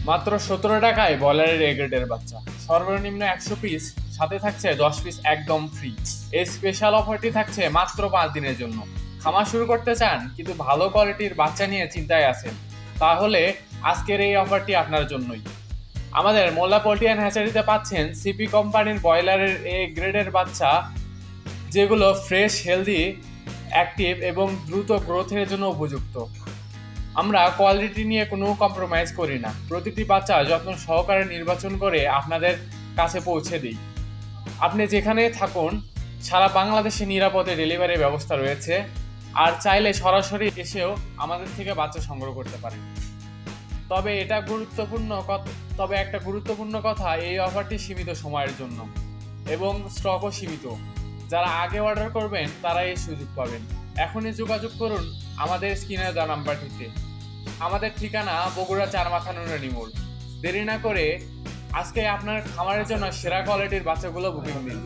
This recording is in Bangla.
মাত্র 17 টাকায় ব্রয়লারের এ গ্রেডের বাচ্চা, সর্বনিম্ন 100 পিস, সাথে থাকছে 10 পিস একদম ফ্রি। এই স্পেশাল অফারটি থাকছে মাত্র 5 দিনের জন্য। খামার শুরু করতে চান কিন্তু ভালো কোয়ালিটির বাচ্চা নিয়ে চিন্তায় আছেন, তাহলে আজকের এই অফারটি আপনার জন্যই। আমাদের মোল্লা পোল্ট্রি অ্যান্ড হ্যাচারিতে পাচ্ছেন সিপি কোম্পানির ব্রয়লারের এ গ্রেডের বাচ্চা, যেগুলো ফ্রেশ, হেলদি, অ্যাক্টিভ এবং দ্রুত গ্রোথের জন্য উপযুক্ত। আমরা কোয়ালিটি নিয়ে কোনো কম্প্রোমাইজ করি না, প্রতিটি বাচ্চা যত্ন সহকারে নির্বাচন করে আপনাদের কাছে পৌঁছে দিই। আপনি যেখানে থাকুন, সারা বাংলাদেশে নিরাপদে ডেলিভারির ব্যবস্থা রয়েছে, আর চাইলে সরাসরি এসেও আমাদের থেকে বাচ্চা সংগ্রহ করতে পারেন। তবে একটা গুরুত্বপূর্ণ কথা, এই অফারটি সীমিত সময়ের জন্য এবং স্টকও সীমিত। যারা আগে অর্ডার করবেন তারা এই সুযোগ পাবেন। এখনই যোগাযোগ করুন আমাদের স্ক্রিনে দেওয়া নাম্বারটিতে। আমাদের ঠিকানা বগুড়া চারমাথা নুরানি মোড়। দেরি না করে আজকে আপনার খামারের জন্য সেরা কোয়ালিটির বাচ্চাগুলো বুকিং দিন।